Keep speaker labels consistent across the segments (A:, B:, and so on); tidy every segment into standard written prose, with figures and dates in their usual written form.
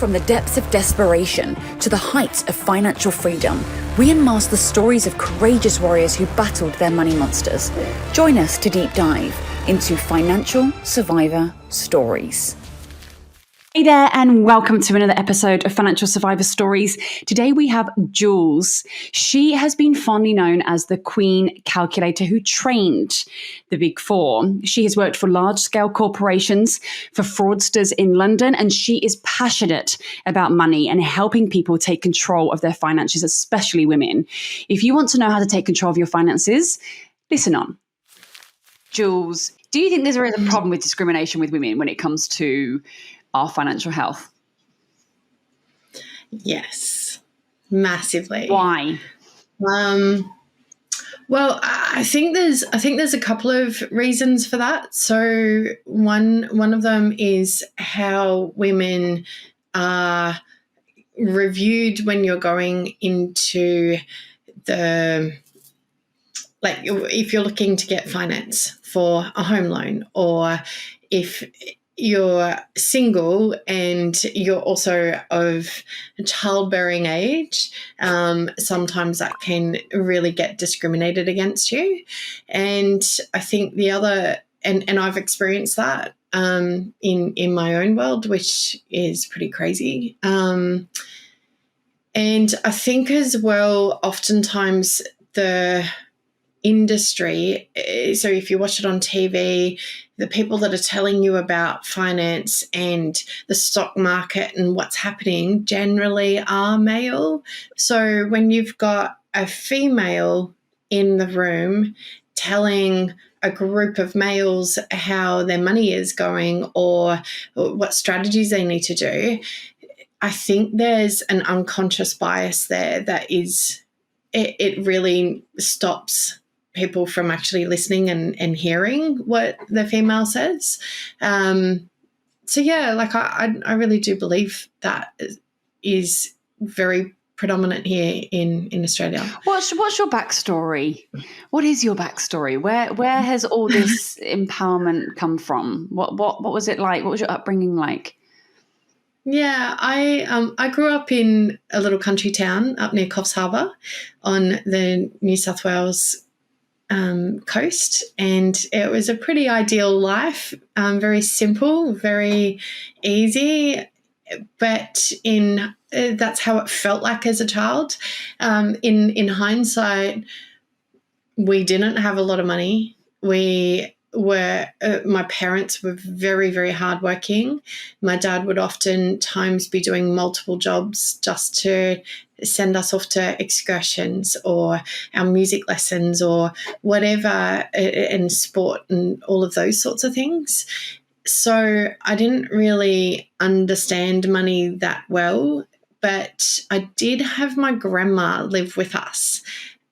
A: From the depths of desperation to the heights of financial freedom, we unmask the stories of courageous warriors who battled their money monsters. Join us to deep dive into financial survivor stories.
B: Hey there, and welcome to another episode of Financial Survivor Stories. Today we have Jewlz. She has been fondly known as the Queen Calculator who trained the Big Four. She has worked for large-scale corporations, for fraudsters in London, and she is passionate about money and helping people take control of their finances, especially women. If you want to know how to take control of your finances, listen on. Jewlz, do you think there is a problem with discrimination with women when it comes to our financial health?
C: Yes, massively.
B: Why?
C: Well, I think there's a couple of reasons for that. So one of them is how women are reviewed when you're going into if you're looking to get finance for a home loan, or if you're single and you're also of childbearing age, sometimes that can really get discriminated against you. And I think the other, and I've experienced that in my own world, which is pretty crazy. And I think as well, oftentimes the industry, so if you watch it on TV, the people that are telling you about finance and the stock market and what's happening generally are male. So when you've got a female in the room telling a group of males how their money is going or what strategies they need to do, I think there's an unconscious bias there that is, it really stops people from actually listening and hearing what the female says. So yeah, like I really do believe that is very predominant here in Australia.
B: What's your backstory? What is your backstory? Where has all this empowerment come from? What was it like? What was your upbringing like?
C: Yeah, I grew up in a little country town up near Coffs Harbour on the New South Wales coast, and it was a pretty ideal life, very simple, very easy, but that's how it felt like as a child. In hindsight, we didn't have a lot of money. My parents were very, very hardworking. My dad would oftentimes be doing multiple jobs just to send us off to excursions or our music lessons or whatever, and sport and all of those sorts of things. So I didn't really understand money that well, but I did have my grandma live with us,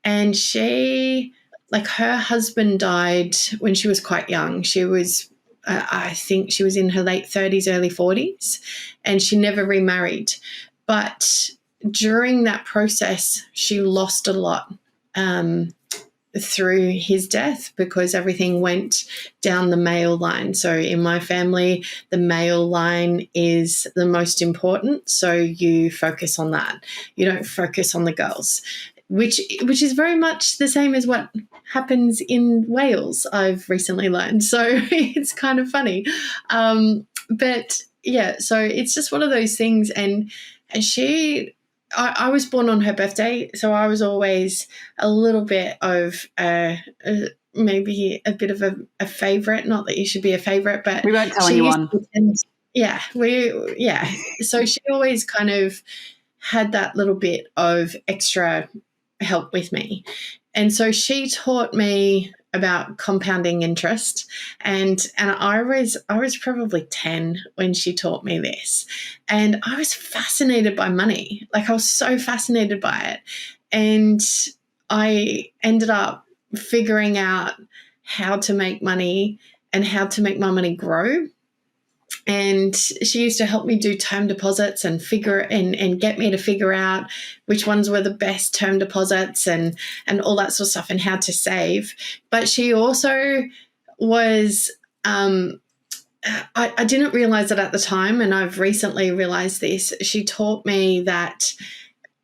C: and her husband died when she was quite young. She was, I think she was in her late 30s, early 40s, and she never remarried. But during that process, she lost a lot through his death because everything went down the male line. So in my family, the male line is the most important. So you focus on that. You don't focus on the girls, which is very much the same as what happens in Wales, I've recently learned. So it's kind of funny. But yeah, so it's just one of those things. And I was born on her birthday, so I was always a little bit of maybe a bit of a favourite. Not that you should be a favourite, but
B: we won't tell anyone.
C: So she always kind of had that little bit of extra help with me. And so she taught me about compounding interest, and I was probably 10 when she taught me this, and I was fascinated by money. Like, I was so fascinated by it, and I ended up figuring out how to make money and how to make my money grow. And she used to help me do term deposits and get me to figure out which ones were the best term deposits and all that sort of stuff and how to save. But she also was I didn't realize it at the time, and I've recently realized this. She taught me that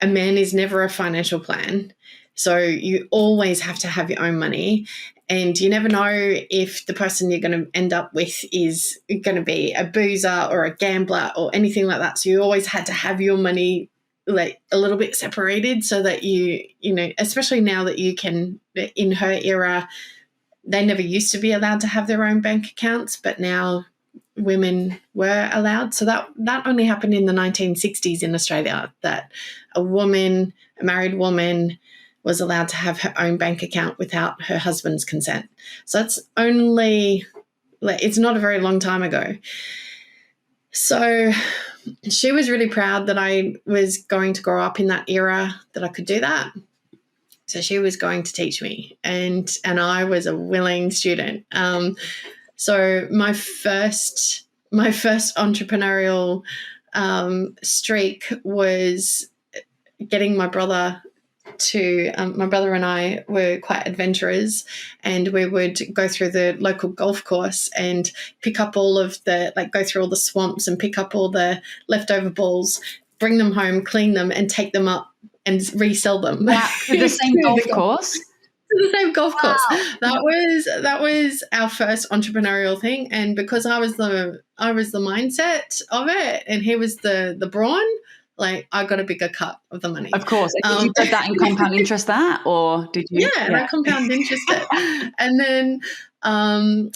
C: a man is never a financial plan. So you always have to have your own money, and you never know if the person you're going to end up with is going to be a boozer or a gambler or anything like that. So you always had to have your money like a little bit separated so that you know, especially now that you can, in her era, they never used to be allowed to have their own bank accounts, but now women were allowed. So that only happened in the 1960s in Australia, that a married woman, was allowed to have her own bank account without her husband's consent. So it's not a very long time ago. So she was really proud that I was going to grow up in that era, that I could do that. So she was going to teach me, and I was a willing student. So my first entrepreneurial streak was getting my brother to my brother and I were quite adventurous, and we would go through the local golf course and pick up go through all the swamps and pick up all the leftover balls, bring them home, clean them, and take them up and resell them.
B: Wow, to the same golf course?
C: The same golf course. That was our first entrepreneurial thing, and because I was the mindset of it, and he was the brawn. Like, I got a bigger cut of the money.
B: Of course. Did you put that in compound interest or did you?
C: Yeah, I compound interest it. And then I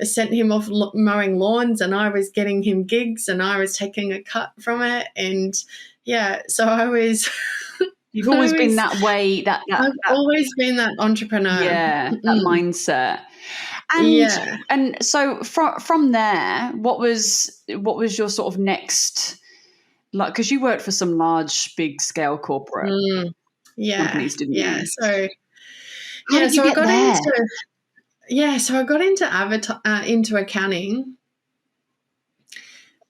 C: sent him off mowing lawns, and I was getting him gigs, and I was taking a cut from it. And yeah, so I was.
B: You've always been that way.
C: I've always been that entrepreneur.
B: Yeah, that mindset. And so from there, what was your sort of next? Like, because you worked for some large, big scale corporate companies, didn't you?
C: So I got into accounting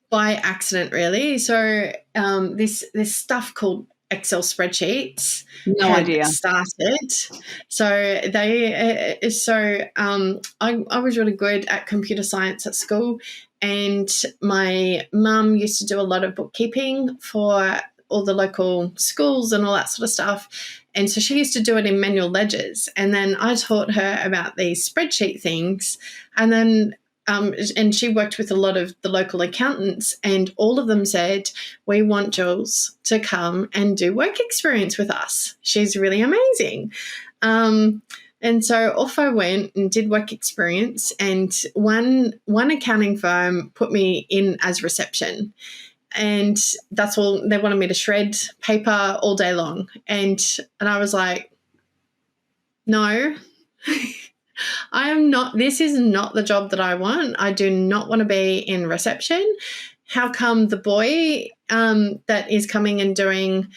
C: by accident, really. So this stuff called Excel spreadsheets started. So I was really good at computer science at school, and my mum used to do a lot of bookkeeping for all the local schools and all that sort of stuff. And so she used to do it in manual ledgers. And then I taught her about these spreadsheet things. And then and she worked with a lot of the local accountants, and all of them said, we want Jewlz to come and do work experience with us. She's really amazing. And so off I went and did work experience, and one accounting firm put me in as reception, and that's all. They wanted me to shred paper all day long. And I was like, no, I am not, this is not the job that I want. I do not want to be in reception. How come the boy that is coming and doing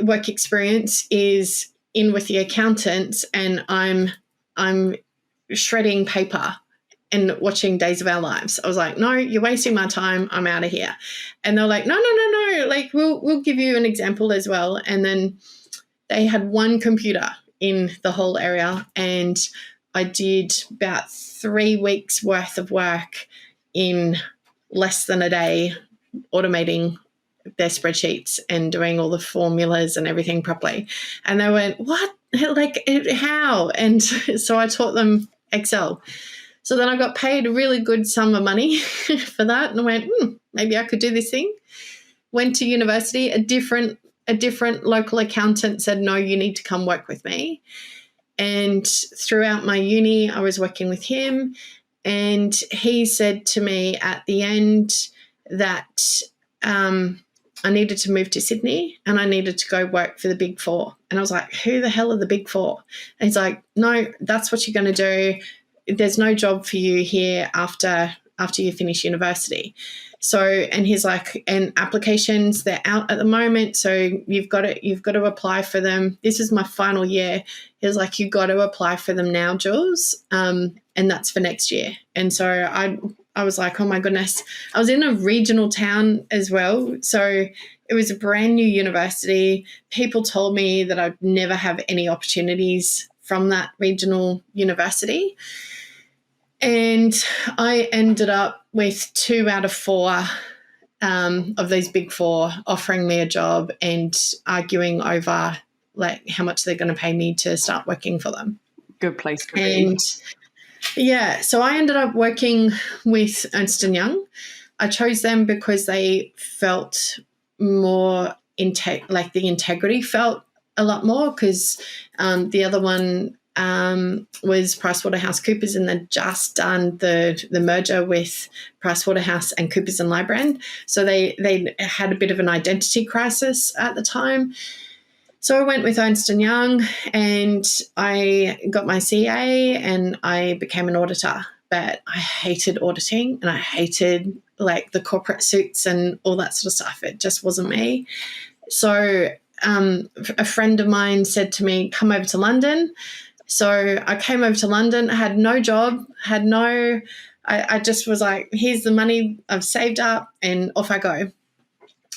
C: work experience is in with the accountants, and I'm shredding paper and watching Days of Our Lives? I was like, no, you're wasting my time. I'm out of here. And they're like, no. Like, we'll give you an example as well. And then they had one computer in the whole area, and I did about 3 weeks worth of work in less than a day, automating their spreadsheets and doing all the formulas and everything properly. And they went, what? Like, how? And so I taught them Excel. So then I got paid a really good sum of money for that, and I went, maybe I could do this thing. Went to university. A different local accountant said, no, you need to come work with me. And throughout my uni, I was working with him, and he said to me at the end that I needed to move to Sydney and I needed to go work for the Big Four. And I was like, who the hell are the Big Four? And he's like, no, that's what you're going to do. There's no job for you here after you finish university. So, and he's like, and applications, they're out at the moment, so you've got to apply for them. This is my final year. He was like, you got to apply for them now, Jewlz, and that's for next year. And so I was like, oh my goodness. I was in a regional town as well, so it was a brand new university. People told me that I'd never have any opportunities from that regional university. And I ended up with 2 out of 4 of these big 4 offering me a job and arguing over like how much they're going to pay me to start working for them.
B: Good place to
C: And yeah, so I ended up working with Ernst & Young. I chose them because they felt more like the integrity felt a lot more, because the other one was PricewaterhouseCoopers, and they'd just done the merger with Pricewaterhouse and Coopers and Lybrand. So they had a bit of an identity crisis at the time. So I went with Ernst & Young and I got my CA and I became an auditor. But I hated auditing and I hated like the corporate suits and all that sort of stuff. It just wasn't me. So a friend of mine said to me, come over to London. So I came over to London. I had no job, I just was like, here's the money I've saved up and off I go.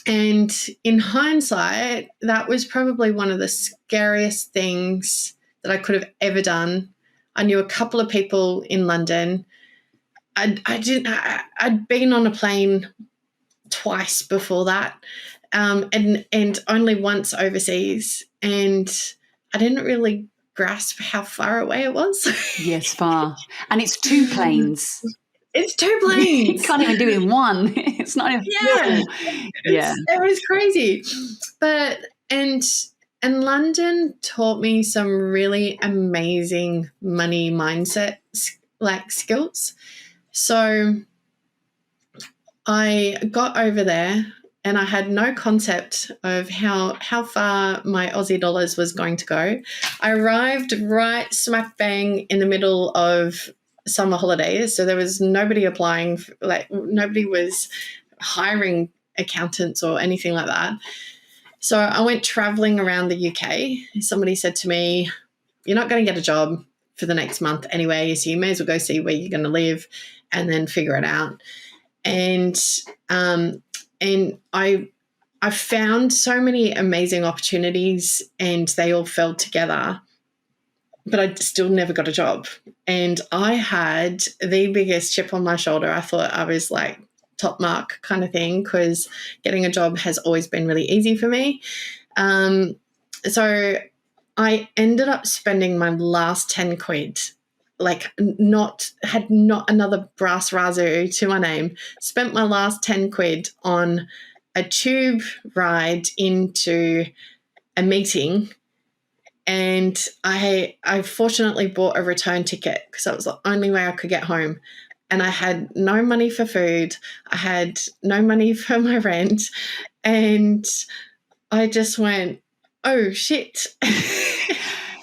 C: And in hindsight, that was probably one of the scariest things that I could have ever done. I knew a couple of people in London. I'd been on a plane twice before that, and only once overseas, and I didn't really grasp how far away it was.
B: Yes, far. And it's 2 planes.
C: It's 2 planes.
B: You can't even do it in one. It's not even
C: It was crazy. But and London taught me some really amazing money mindset like skills. So I got over there and I had no concept of how far my Aussie dollars was going to go. I arrived right smack bang in the middle of summer holidays, so there was nobody applying, like nobody was hiring accountants or anything like that. So I went traveling around the UK. Somebody said to me, you're not going to get a job for the next month anyway, so you may as well go see where you're going to live and then figure it out. And I found so many amazing opportunities and they all fell together, but I still never got a job. And I had the biggest chip on my shoulder. I thought I was like top mark kind of thing, because getting a job has always been really easy for me. So I ended up spending my last 10 quid, like not another brass razoo to my name, spent my last 10 quid on a tube ride into a meeting. And I fortunately bought a return ticket because that was the only way I could get home. And I had no money for food. I had no money for my rent. And I just went, oh, shit.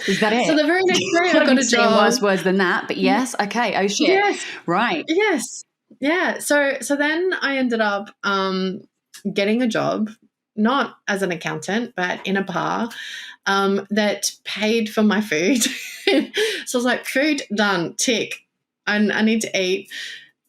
B: Is that it?
C: So the very next day I got a job.
B: Worse words than that, but yes. Okay. Oh, shit.
C: Yes.
B: Right.
C: Yes. Yeah. So then I ended up getting a job, not as an accountant, but in a bar that paid for my food. So I was like, food done, tick. I need to eat.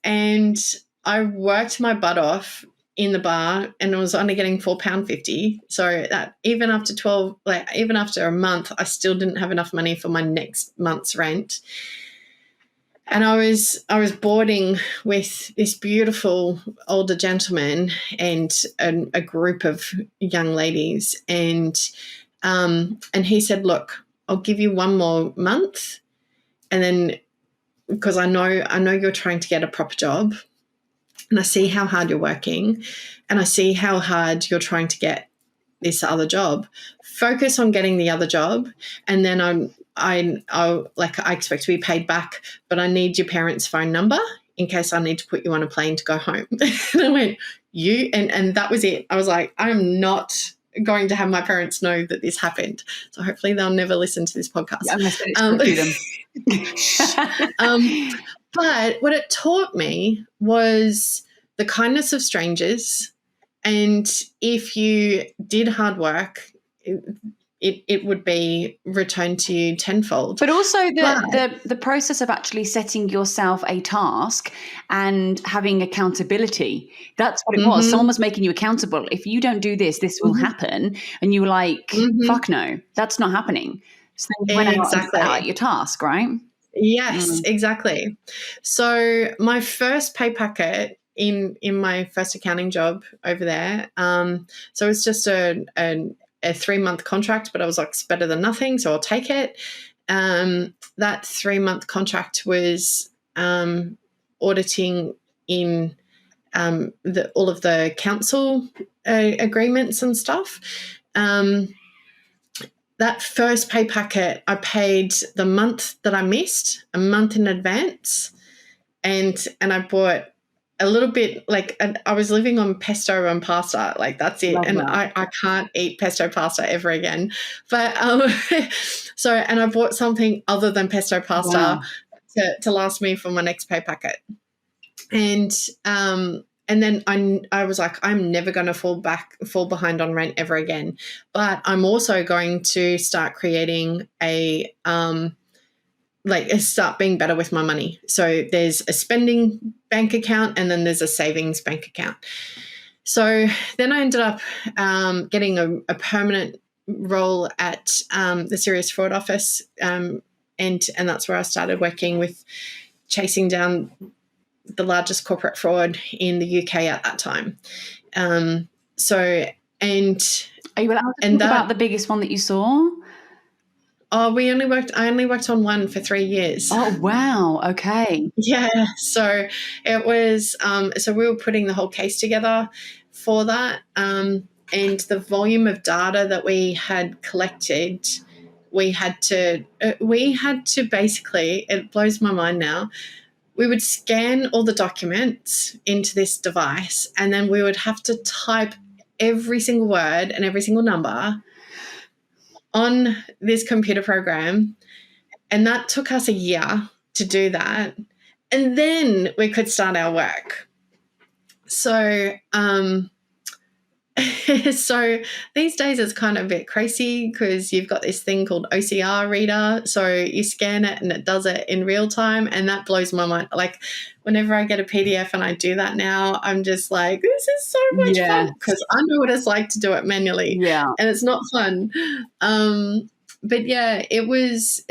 C: And I worked my butt off in the bar and I was only getting £4.50. So that even after a month, I still didn't have enough money for my next month's rent. And I was boarding with this beautiful older gentleman and a group of young ladies. And he said, look, I'll give you 1 more month. And then, because I know you're trying to get a proper job and I see how hard you're working and I see how hard you're trying to get this other job. Focus on getting the other job, and then I expect to be paid back, but I need your parents' phone number in case I need to put you on a plane to go home. And I went, and that was it. I was like, I'm not going to have my parents know that this happened. So hopefully they'll never listen to this podcast.
B: Yeah, I'm going to send it them.
C: But what it taught me was the kindness of strangers. And if you did hard work, it would be returned to you tenfold.
B: But also the process of actually setting yourself a task and having accountability. That's what it was. Someone was making you accountable. If you don't do this, this will happen. And you were like, fuck no, that's not happening. So you went out and set out your task, right?
C: Yes, exactly. So my first pay packet in my first accounting job over there, so it's just a 3-month contract, but I was like, it's better than nothing, so I'll take it. That 3-month contract was auditing in all of the council agreements and stuff. That first pay packet, I paid the month that I missed, a month in advance, and I bought a little bit, like, I was living on pesto and pasta, like that's it.
B: Love
C: And
B: that.
C: I can't eat pesto pasta ever again. But and I bought something other than pesto pasta
B: Wow.
C: to last me for my next pay packet. And then I was like, I'm never going to fall behind on rent ever again. But I'm also going to start creating start being better with my money. So there's a spending bank account and then there's a savings bank account. So then I ended up getting a permanent role at the Serious Fraud Office, and that's where I started working with chasing down the largest corporate fraud in the UK at that time. So, and
B: Are you allowed to
C: and
B: talk
C: that
B: about the biggest one that you saw?
C: I only worked on one for 3 years.
B: Oh, wow. Okay.
C: Yeah. So it was, so we were putting the whole case together for that. And the volume of data that we had collected, we had to basically, it blows my mind now. We would scan all the documents into this device, and then we would have to type every single word and every single number on this computer program. And that took us a year to do that. And then we could start our work. So, so these days it's kind of a bit crazy because you've got this thing called OCR reader. So you scan it and it does it in real time. And that blows my mind. Like whenever I get a PDF and I do that now, I'm just like, this is so much fun because I know what it's like to do it manually.
B: Yeah.
C: And it's not fun. But yeah, it was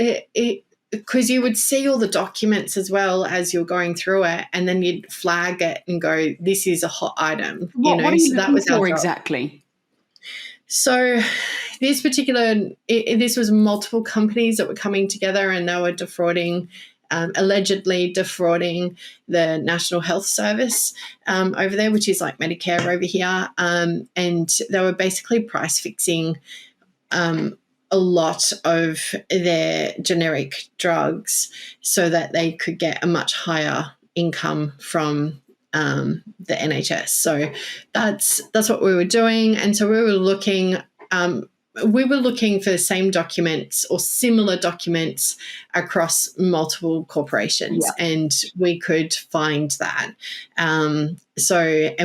C: because you would see all the documents as well as you're going through it, and then you'd flag it and go, this is a hot item.
B: What are you
C: so that was our job.
B: exactly?
C: So this particular, this was multiple companies that were coming together and they were defrauding, allegedly defrauding the National Health Service over there, which is like Medicare over here. And they were basically price fixing a lot of their generic drugs so that they could get a much higher income from the NHS. So that's what we were doing. And so we were looking for the same documents or similar documents across multiple corporations, and we could find that. And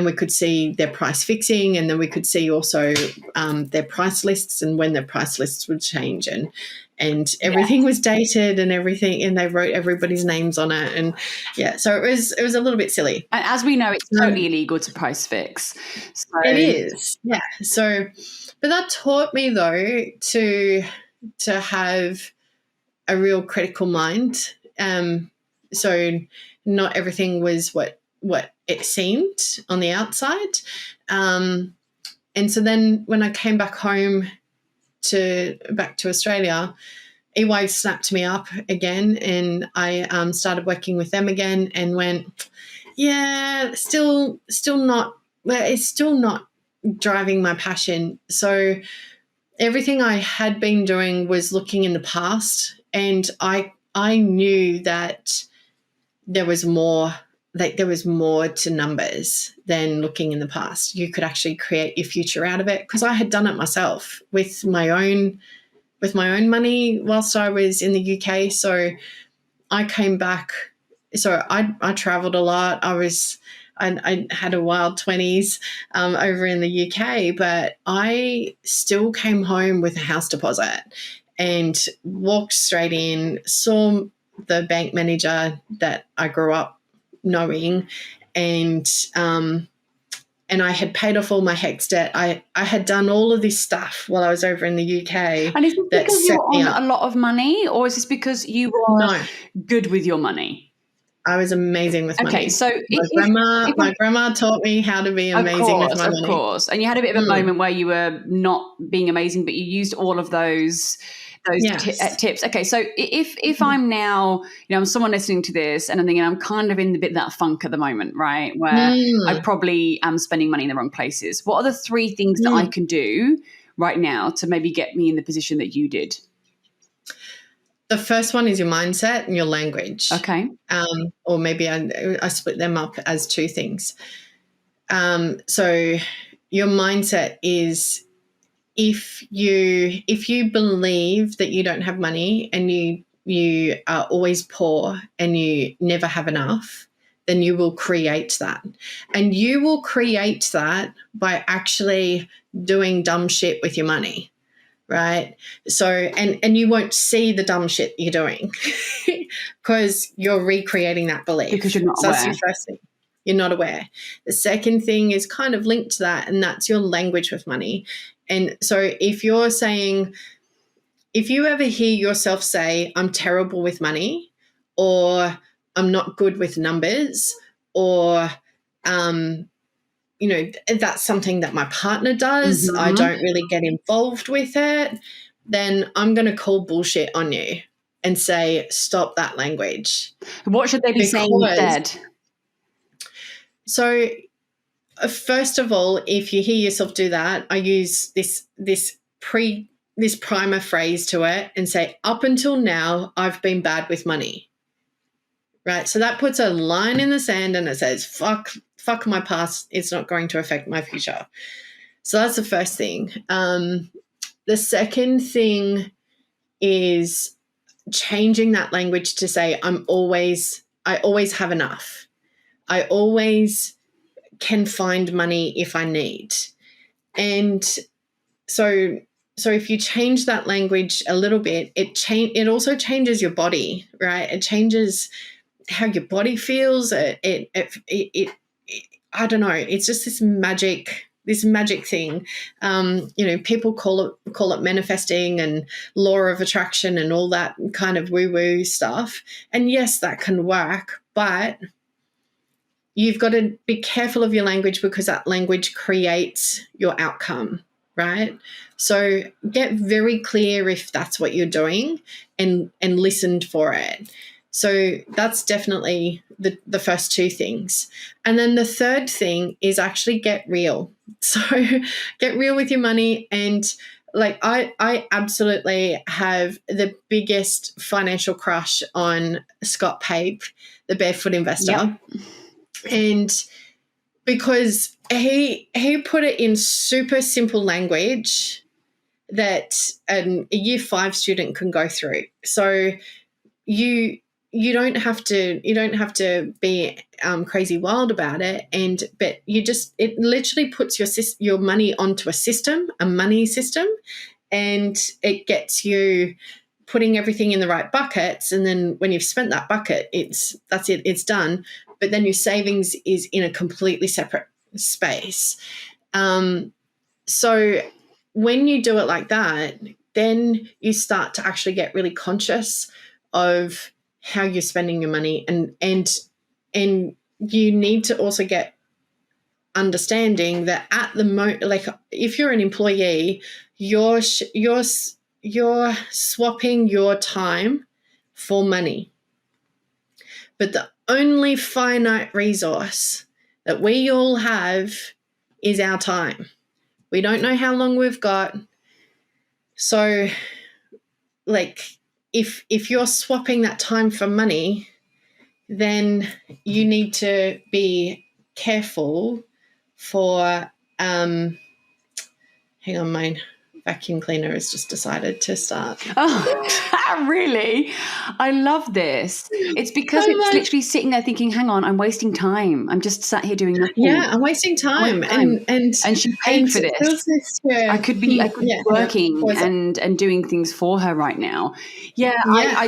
C: we could see their price fixing, and then we could see also their price lists and when their price lists would change, and everything was dated and everything, and they wrote everybody's names on it, and so it was a little bit silly.
B: And as we know, it's totally illegal to price fix. So.
C: It is, yeah. So, but that taught me though to have a real critical mind. So not everything was what it seemed on the outside. And so then when I came back home back to Australia, EY snapped me up again, and I started working with them again, and went, yeah, still not. Well, it's still not driving my passion. So everything I had been doing was looking in the past, and I knew that there was more. Like there was more to numbers than looking in the past. You could actually create your future out of it, because I had done it myself with my own money whilst I was in the UK. So I came back. So I traveled a lot. I had a wild 20s over in the UK, but I still came home with a house deposit and walked straight in, saw the bank manager that I grew up knowing, and and I had paid off all my HEX debt. I had done all of this stuff while I was over in the UK.
B: And is this
C: that
B: because
C: set
B: you're
C: me
B: on
C: up.
B: a lot of money, or is this because you were
C: No,
B: good with your money?
C: I was amazing with money.
B: Okay, so
C: My grandma taught me how to be amazing with my money.
B: Of course. And you had a bit of a moment where you were not being amazing, but you used all of those
C: Yes.
B: tips. Okay, so if I'm now, I'm someone listening to this and I'm thinking I'm kind of in the bit of that funk at the moment, right, where I probably am spending money in the wrong places. What are the 3 things that I can do right now to maybe get me in the position that you did?
C: The first one is your mindset and your language.
B: Okay.
C: Or maybe I split them up as 2 things. So your mindset is if you believe that you don't have money and you are always poor and you never have enough, then you will create that. And you will create that by actually doing dumb shit with your money. Right. So, and you won't see the dumb shit you're doing because you're recreating that belief.
B: Because you're not
C: so
B: aware.
C: That's your first thing. You're not aware. The second thing is kind of linked to that, and that's your language with money. And so if you ever hear yourself say, I'm terrible with money, or I'm not good with numbers, or, that's something that my partner does, I don't really get involved with it, then I'm going to call bullshit on you and say, stop that language.
B: What should they be saying instead?
C: So, first of all, if you hear yourself do that, I use this primer phrase to it and say, up until now, I've been bad with money. Right? So that puts a line in the sand and it says, fuck my past, it's not going to affect my future. So that's the first thing. The second thing is changing that language to say, I always have enough. I always can find money if I need. And so if you change that language a little bit, it also changes your body, right? It changes how your body feels. It I don't know. It's just this magic thing. People call it manifesting and law of attraction and all that kind of woo-woo stuff. And yes, that can work, but you've got to be careful of your language because that language creates your outcome, right? So get very clear if that's what you're doing and listen for it. So that's definitely the first 2 things. And then the third thing is actually get real. So get real with your money. And like I absolutely have the biggest financial crush on Scott Pape, the Barefoot Investor.
B: Yep.
C: And because he put it in super simple language that a year 5 student can go through. So you don't have to be crazy wild about it, but it literally puts your money onto a money system, and it gets you putting everything in the right buckets. And then when you've spent that bucket, it's done. But then your savings is in a completely separate space. So when you do it like that, then you start to actually get really conscious of how you're spending your money, and you need to also get understanding that at the moment, like if you're an employee, you're swapping your time for money. But the only finite resource that we all have is our time. We don't know how long we've got. So, like, if you're swapping that time for money, then you need to be careful for hang on, vacuum cleaner has just decided to start.
B: Oh, really? I love this. It's because
C: I'm
B: it's
C: like,
B: literally sitting there thinking, hang on, I'm wasting time. I'm just sat here doing nothing.
C: yeah, I'm wasting time.
B: And she paid for this. I could be working and doing things for her right now. Yeah,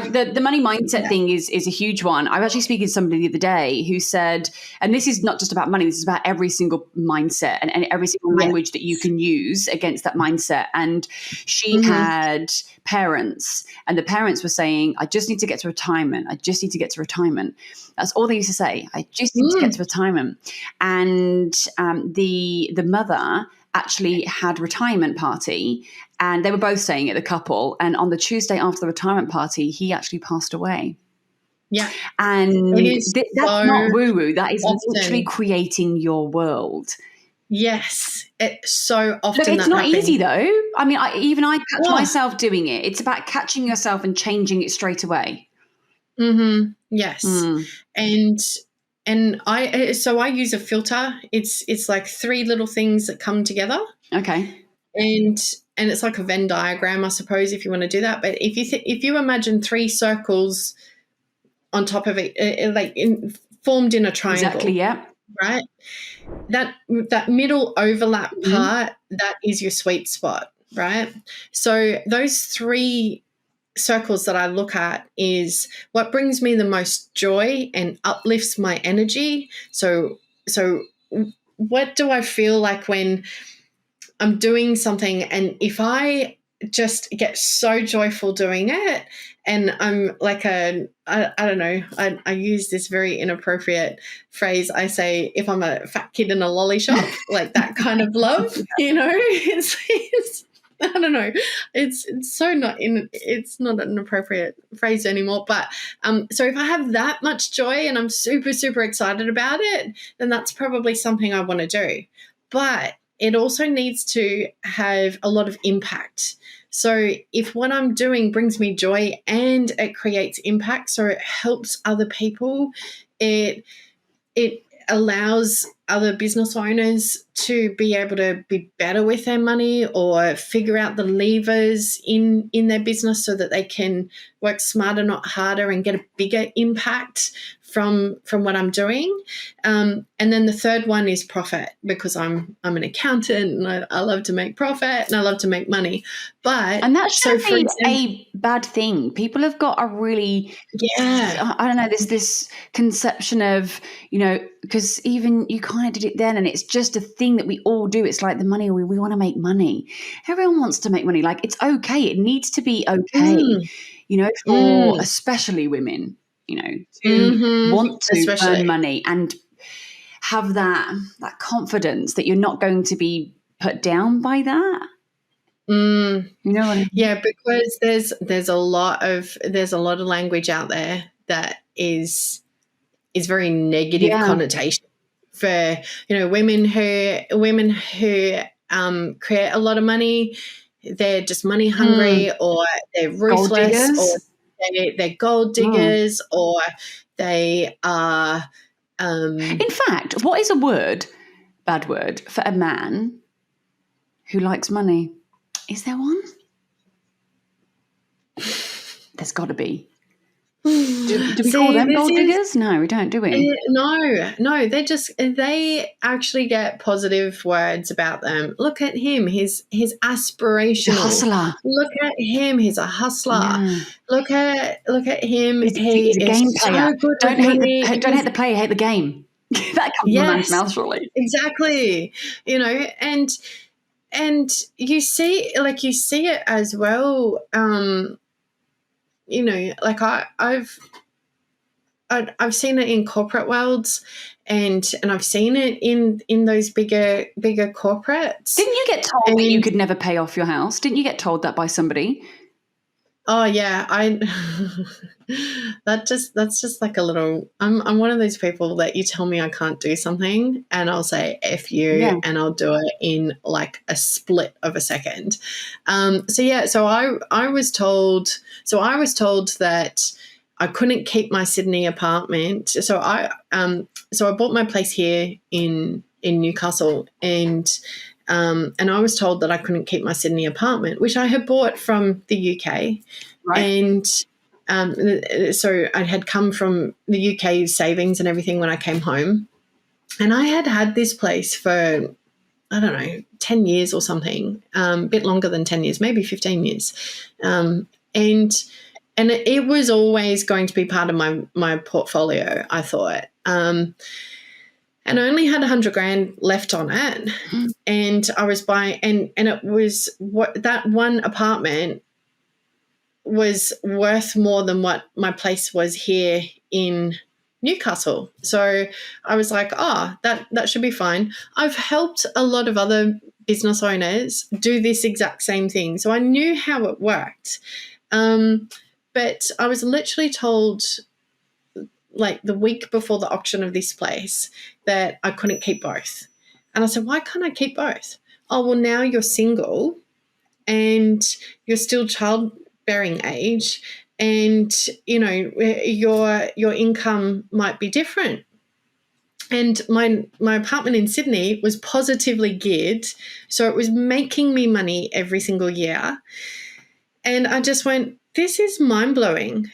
B: the money mindset thing is a huge one. I was actually speaking to somebody the other day who said, and this is not just about money, this is about every single mindset and every single language that you can use against that mindset. And she had parents, and the parents were saying, I just need to get to retirement. I just need to get to retirement. That's all they used to say. I just need to get to retirement. And the mother actually had a retirement party, and they were both saying it, the couple. And on the Tuesday after the retirement party, he actually passed away.
C: Yeah.
B: And that's not woo-woo. That is literally creating your world.
C: Yes. It's so often.
B: Look, it's not easy though. I mean, I catch myself doing it. It's about catching yourself and changing it straight away.
C: Yes. And I use a filter. It's like 3 little things that come together.
B: Okay.
C: And it's like a Venn diagram, I suppose, if you want to do that. But if you imagine 3 circles on top of it, formed in a triangle.
B: Exactly. Yeah.
C: Right. That middle overlap part, that is your sweet spot, right? So those 3 circles that I look at is what brings me the most joy and uplifts my energy. So what do I feel like when I'm doing something, and if I just get so joyful doing it, and I'm like I don't know, I use this very inappropriate phrase. I say, if I'm a fat kid in a lolly shop, like that kind of love, it's I don't know. It's so it's not an appropriate phrase anymore. But so if I have that much joy and I'm super, super excited about it, then that's probably something I want to do. But it also needs to have a lot of impact. So if what I'm doing brings me joy and it creates impact, so it helps other people, it allows other business owners to be able to be better with their money or figure out the levers in their business so that they can work smarter, not harder, and get a bigger impact from what I'm doing. And then the third one is profit, because I'm an accountant and I love to make profit and I love to make money. And
B: that shouldn't be a bad thing. People have got a really, I don't know, this conception of, because even you kind of did it then, and it's just a thing that we all do. It's like the money, we want to make money. Everyone wants to make money. Like, it's okay. It needs to be okay, for especially women, to want to earn money and have that confidence that you're not going to be put down by that. You know what I mean?
C: Yeah, because there's a lot of language out there that is very negative connotation for women who create a lot of money. They're just money hungry, or they're ruthless, or they're gold diggers, or they are.
B: In fact, what is a bad word for a man who likes money? Is there one? There's got to be. Do we call them gold diggers? No, we don't, do we?
C: No. They actually get positive words about them. Look at him. He's aspirational.
B: A hustler.
C: Look at him. He's a hustler. Yeah. Look at him.
B: He's a game player. So don't hate the player, hate the game. That comes from a man's mouth, surely.
C: Exactly. And you see it as well. Like I've seen it in corporate worlds, and I've seen it in those bigger corporates.
B: Didn't you get told that you could never pay off your house? Didn't you get told that by somebody?
C: Oh yeah, that's just like a little. I'm one of those people that you tell me I can't do something, and I'll say F you, and I'll do it in like a split of a second. So I was told that I couldn't keep my Sydney apartment. So I bought my place here in Newcastle, and And I was told that I couldn't keep my Sydney apartment, which I had bought from the UK.
B: Right.
C: And so I had come from the UK savings and everything when I came home. And I had this place for, I don't know, 10 years or something, a bit longer than 10 years, maybe 15 years. And it was always going to be part of my portfolio, I thought. And I only had $100,000 left on it. And I was buying, and it was that one apartment was worth more than what my place was here in Newcastle. So I was like, that should be fine. I've helped a lot of other business owners do this exact same thing. So I knew how it worked. But I was literally told, like the week before the auction of this place, that I couldn't keep both. And I said, why can't I keep both? Oh, well, now you're single and you're still childbearing age, and, you know, your income might be different. And my apartment in Sydney was positively geared, so it was making me money every single year. And I just went, this is mind-blowing.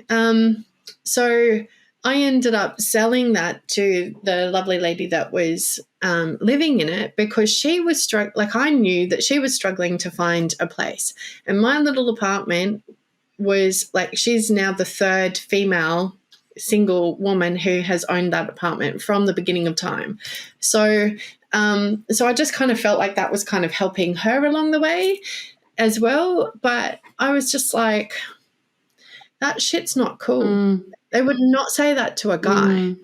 C: So I ended up selling that to the lovely lady that was living in it, because she was I knew that she was struggling to find a place. And my little apartment was like, she's now the third female single woman who has owned that apartment from the beginning of time. So I just kind of felt like that was kind of helping her along the way as well. But I was just like, that shit's not cool. They would not say that to a guy.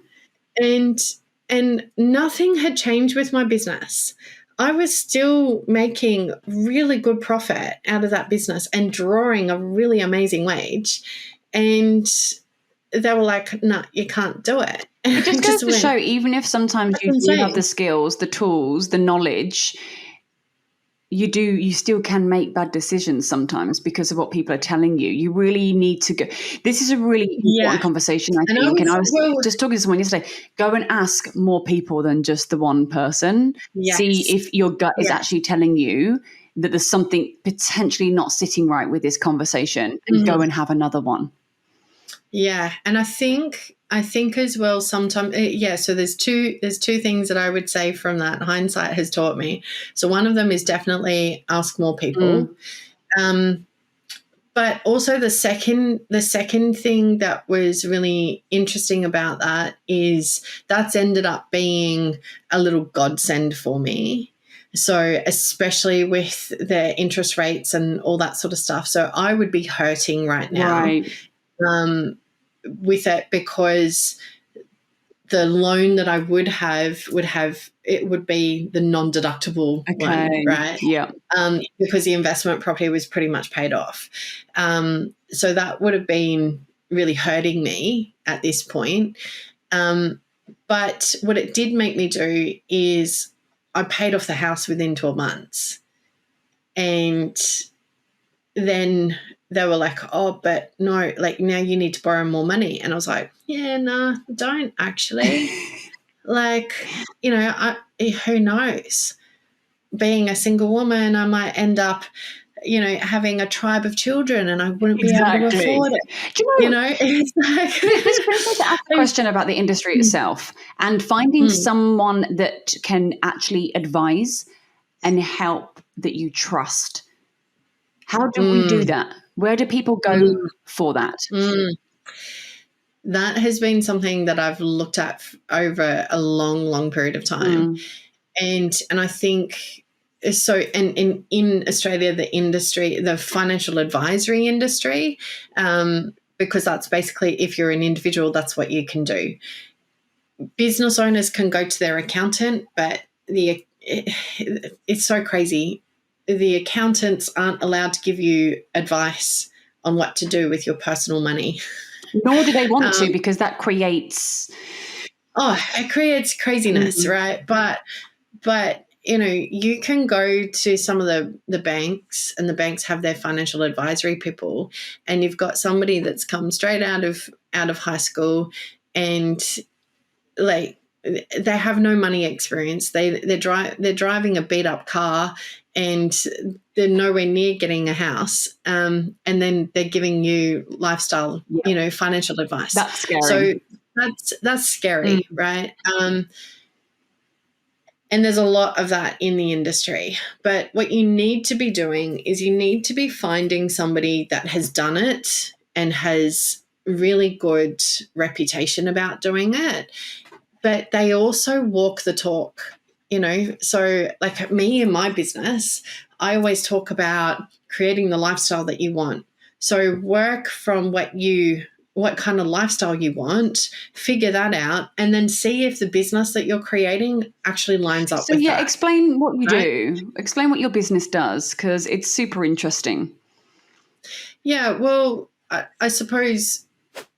C: And nothing had changed with my business. I was still making really good profit out of that business and drawing a really amazing wage. And they were like, no, you can't do it. And
B: it just goes to show, even if sometimes you do have the skills, the tools, the knowledge, you still can make bad decisions sometimes because of what people are telling you. You really need to go. This is a really important conversation, I think. And I was just talking to someone yesterday. Go and ask more people than just the one person. Yes. See if your gut is actually telling you that there's something potentially not sitting right with this conversation, and go and have another one.
C: Yeah, and I think as well sometimes, so there's two things that I would say from that hindsight has taught me. So one of them is definitely ask more people. But also the second thing that was really interesting about that is that's ended up being a little godsend for me. So especially with the interest rates and all that sort of stuff. So I would be hurting right now. With it, because the loan that I would have it would be the non-deductible one, right?
B: Yeah.
C: Because the investment property was pretty much paid off. So that would have been really hurting me at this point. But what it did make me do is I paid off the house within 12 months. And then they were like, oh, but no, like now you need to borrow more money. And I was like, yeah, no, don't actually. Like, you know, who knows? Being a single woman, I might end up, you know, having a tribe of children and I wouldn't be able to afford it.
B: Do you know,
C: it's like
B: this brings me to ask a question about the industry itself and finding someone that can actually advise and help that you trust. How do we do that? Where do people go for that?
C: That has been something that I've looked at over a long, long period of time. And I think so, and in Australia, the industry, the financial advisory industry, because that's basically, if you're an individual, that's what you can do. Business owners can go to their accountant, but it's so crazy. The accountants aren't allowed to give you advice on what to do with your personal money.
B: Nor do they want to, because that creates...
C: it creates craziness, right? But you know, you can go to some of the banks, and the banks have their financial advisory people, and you've got somebody that's come straight out of high school, and like they have no money experience. They're driving a beat up car, and they're nowhere near getting a house. And then they're giving you lifestyle, financial advice.
B: That's scary.
C: So that's scary, right? And there's a lot of that in the industry. But what you need to be doing is you need to be finding somebody that has done it and has really good reputation about doing it. But they also walk the talk, So like me in my business, I always talk about creating the lifestyle that you want. So work from what kind of lifestyle you want, figure that out, and then see if the business that you're creating actually lines up with that.
B: Explain what you do. Explain what your business does, because it's super interesting.
C: Yeah, well, I suppose,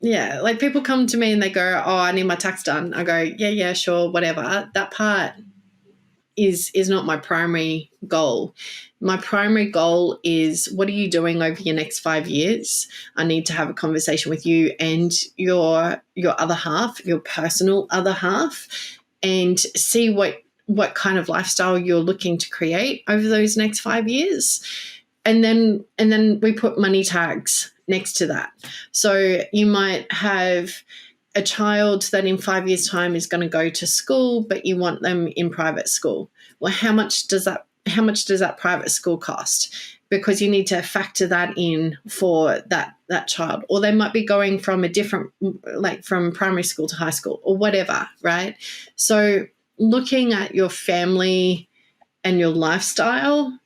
C: like people come to me and they go, oh, I need my tax done. I go, yeah, sure, whatever. That part is not my primary goal. My primary goal is, what are you doing over your next 5 years? I need to have a conversation with you and your other half, your personal other half, and see what kind of lifestyle you're looking to create over those next 5 years. And then we put money tags next to that. So you might have a child that in 5 years' time is going to go to school, but you want them in private school. Well, how much does that private school cost? Because you need to factor that in for that child. Or they might be going from a different, like from primary school to high school or whatever, right? So looking at your family and your lifestyle,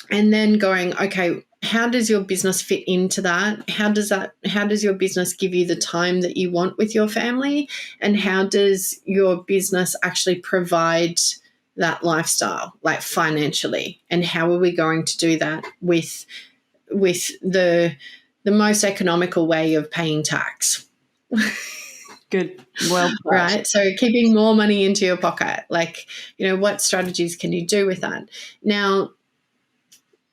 C: and then going, okay, how does your business fit into that? How does your business give you the time that you want with your family? And how does your business actually provide that lifestyle, like financially? And how are we going to do that with the most economical way of paying tax?
B: Good. Well put.
C: Right. So keeping more money into your pocket, like, what strategies can you do with that? Now,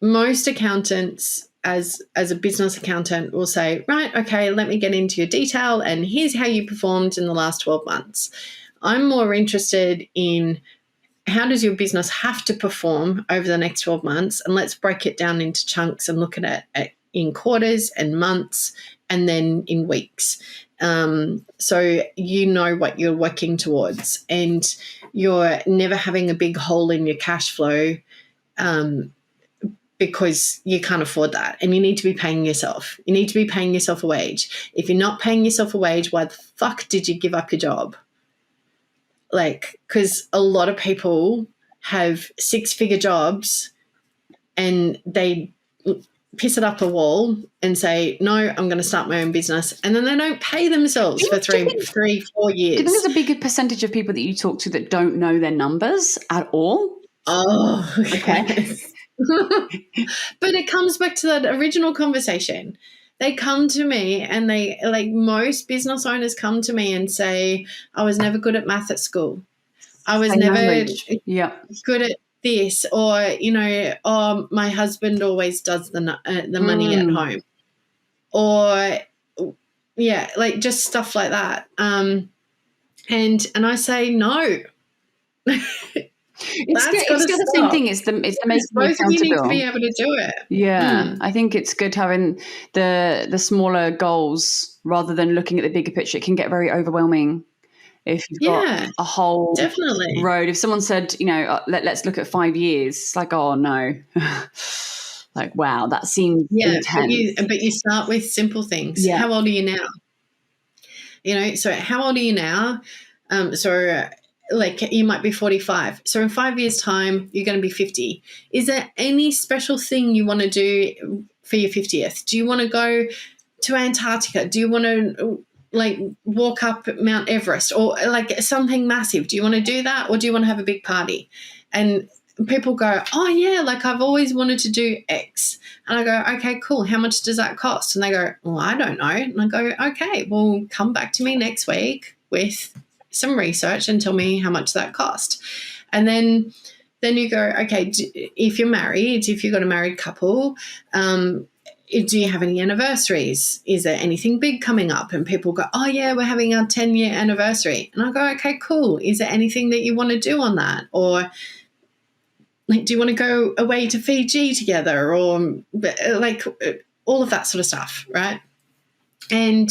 C: most accountants, as a business accountant, will say, right, okay, let me get into your detail, and here's how you performed in the last 12 months. I'm more interested in, how does your business have to perform over the next 12 months? And let's break it down into chunks and look at it in quarters and months and then in weeks. So you know what you're working towards, and you're never having a big hole in your cash flow because you can't afford that, and you need to be paying yourself. You need to be paying yourself a wage. If you're not paying yourself a wage, why the fuck did you give up your job? Like, because a lot of people have 6-figure jobs and they piss it up a wall and say, no, I'm going to start my own business. And then they don't pay themselves for 4 years.
B: Do you think there's a bigger percentage of people that you talk to that don't know their numbers at all?
C: Oh, okay. But it comes back to that original conversation. They come to me and they, like most business owners come to me and say, I was never good at math at school. I was never good at this, or, oh, my husband always does the money at home, or like just stuff like that. And I say, no.
B: It's the same thing. It's the making
C: both of you need to be able to do it.
B: Yeah, I think it's good having the smaller goals rather than looking at the bigger picture. It can get very overwhelming if you've got a whole road. If someone said, let's look at 5 years, it's like, oh no, like wow, that seems intense.
C: But you start with simple things. How old are you now? So how old are you now? Like you might be 45. So in 5 years' time, you're going to be 50. Is there any special thing you want to do for your 50th? Do you want to go to Antarctica? Do you want to like walk up Mount Everest or like something massive? Do you want to do that, or do you want to have a big party? And people go, oh yeah, like I've always wanted to do X. And I go, okay, cool. How much does that cost? And they go, well, I don't know. And I go, okay, well, come back to me next week with some research and tell me how much that cost. And then you go, okay, if you're married, if you've got a married couple, do you have any anniversaries? Is there anything big coming up? And people go, oh, yeah, we're having our 10-year anniversary. And I go, okay, cool. Is there anything that you want to do on that? Or like, do you want to go away to Fiji together? Or like all of that sort of stuff, right? And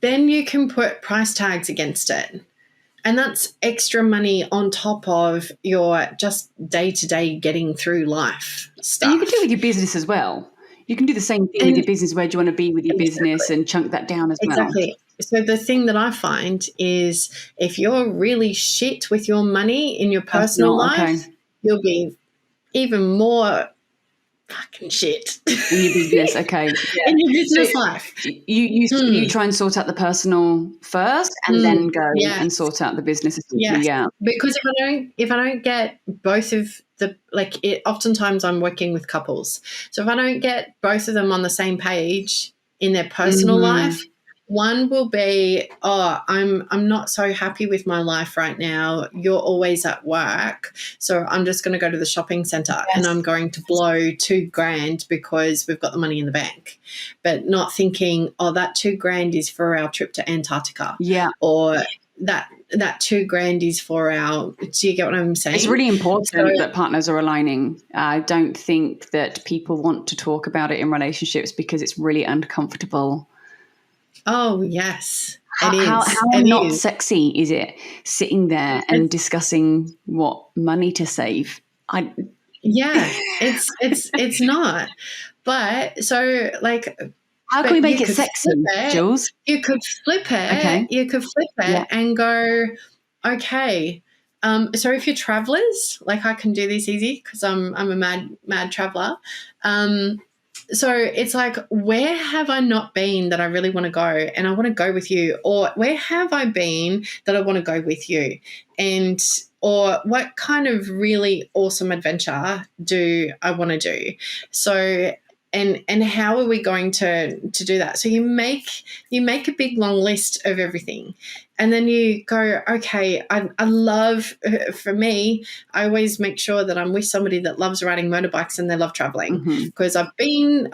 C: then you can put price tags against it. And that's extra money on top of your just day-to-day getting through life stuff.
B: And you can do it with your business as well. You can do the same thing with your business. Where do you want to be with your business and chunk that down as well?
C: Exactly. So the thing that I find is if you're really shit with your money in your personal life, you'll be even more fucking shit
B: in your business. Okay. Yeah.
C: In your business life.
B: You try and sort out the personal first and then go and sort out the business. Yeah.
C: Because if I don't get both of the, like, it, oftentimes I'm working with couples. So if I don't get both of them on the same page in their personal life, one will be, oh, I'm not so happy with my life right now. You're always at work. So I'm just going to go to the shopping centre and I'm going to blow $2,000 because we've got the money in the bank. But not thinking, oh, that $2,000 is for our trip to Antarctica.
B: Yeah.
C: Or that $2,000 is for our, do you get what I'm saying?
B: It's really important that partners are aligning. I don't think that people want to talk about it in relationships because it's really uncomfortable.
C: Oh, yes, it is.
B: How not sexy is it sitting there and discussing what money to save?
C: It's not. But so, like,
B: how can we make it sexy, Jewlz?
C: You could flip it. Okay. You could flip it and go, okay. So if you're travelers, like, I can do this easy because I'm a mad traveler. So it's like, where have I not been that I really want to go and I want to go with you? Or where have I been that I want to go with you? And or what kind of really awesome adventure do I want to do? So and how are we going to do that? So you make a big long list of everything. And then you go, okay, I love, for me, I always make sure that I'm with somebody that loves riding motorbikes and they love traveling. Because I've been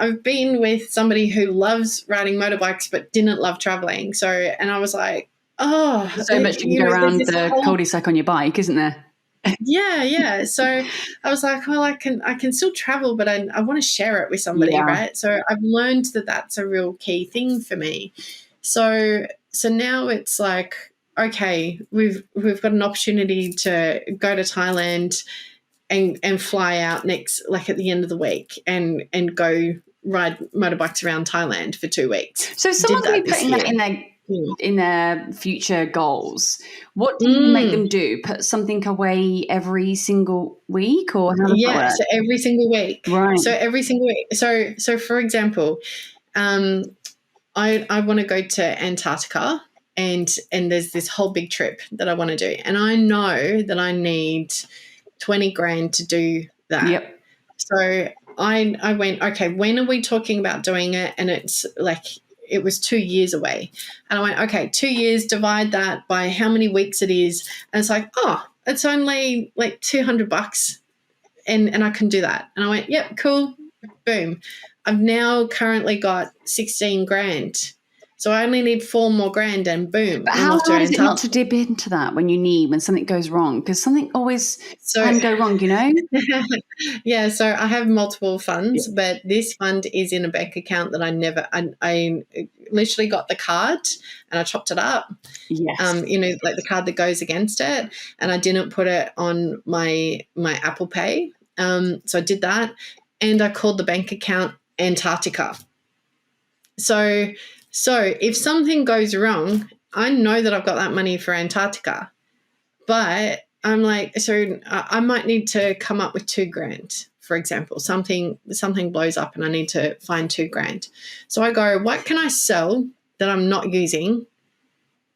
C: with somebody who loves riding motorbikes but didn't love traveling. So, and I was like, oh.
B: So much you can go around the cul-de-sac on your bike, isn't there?
C: Yeah. So I was like, well, I can still travel, but I want to share it with somebody, right? So I've learned that that's a real key thing for me. So now it's like, okay, we've got an opportunity to go to Thailand and fly out next, like at the end of the week, and go ride motorbikes around Thailand for 2 weeks.
B: So someone could be putting that in their future goals. What do you make them do? Put something away every single week, or how does that work?
C: So every single week.
B: Right.
C: So every single week. So for example, I want to go to Antarctica, and there's this whole big trip that I want to do, and I know that I need $20,000 to do that.
B: Yep.
C: So I went, okay, when are we talking about doing it? And it's like, it was 2 years away. And I went, okay, 2 years, divide that by how many weeks it is. And it's like, oh, it's only like $200 and I can do that. And I went, yep, cool, boom. I've now currently got $16,000. So I only need $4 more grand and boom.
B: But how hard is it not to dip into that when something goes wrong? Because something always can go wrong, you know?
C: Yeah, so I have multiple funds, but this fund is in a bank account that I literally got the card and I chopped it up.
B: Yes.
C: Like the card that goes against it, and I didn't put it on my Apple Pay. So I did that, and I called the bank account Antarctica. So if something goes wrong, I know that I've got that money for Antarctica, but I'm like, so I might need to come up with $2,000, for example. Something blows up and I need to find $2,000. So I go, what can I sell that I'm not using,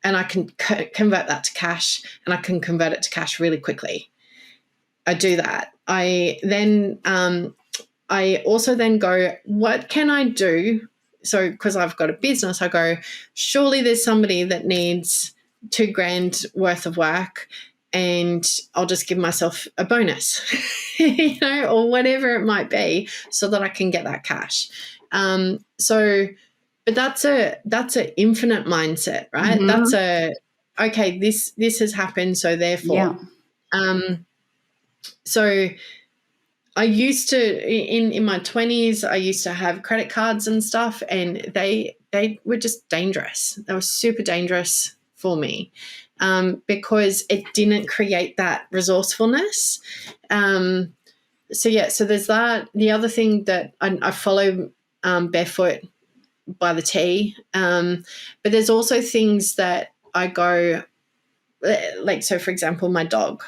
C: and I can convert that to cash, and I can convert it to cash really quickly. I do that. I also then go, what can I do? So because I've got a business, I go, surely there's somebody that needs $2,000 worth of work, and I'll just give myself a bonus, or whatever it might be, so that I can get that cash. So, but that's an infinite mindset, right?
B: Mhm.
C: That's okay, this has happened, so therefore. So I used to, in my 20s, I used to have credit cards and stuff, and they were just dangerous. They were super dangerous for me, because it didn't create that resourcefulness. So there's that. The other thing that I follow, Barefoot by the T, but there's also things that I go, like, so for example, my dog,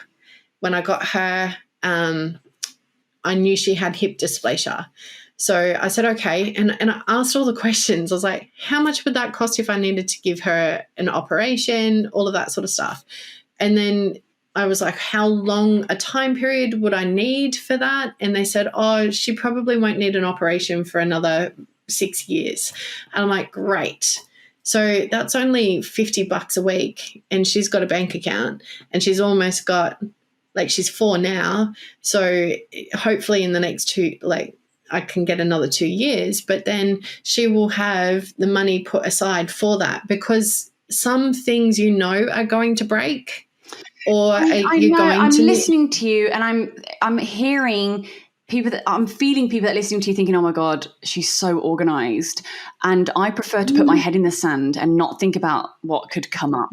C: when I got her, I knew she had hip dysplasia. So I said, okay. And I asked all the questions. I was like, how much would that cost if I needed to give her an operation, all of that sort of stuff. And then I was like, how long a time period would I need for that? And they said, oh, she probably won't need an operation for another 6 years. And I'm like, great. So that's only $50 a week, and she's got a bank account, and she's almost got, like, she's 4 now. So hopefully in the next 2, like, I can get another 2 years, but then she will have the money put aside for that, because some things, are going to break, or
B: I
C: you're
B: know.
C: going
B: I'm
C: to
B: listening to you, and I'm hearing I'm feeling people that are listening to you thinking, oh my God, she's so organized. And I prefer to put my head in the sand and not think about what could come up.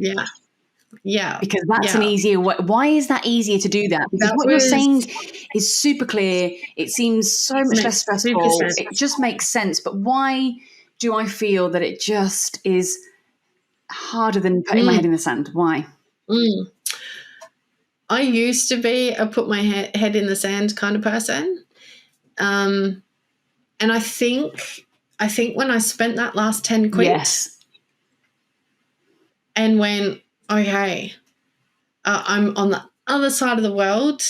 C: Yeah.
B: Because that's an easier way. Why is that easier to do that? Because what you're saying is super clear. It seems so much less stressful. It just makes sense. But why do I feel that it just is harder than putting my head in the sand? Why?
C: I used to be a put my head in the sand kind of person. And I think when I spent that last 10 quid,
B: yes,
C: and went, okay, I'm on the other side of the world.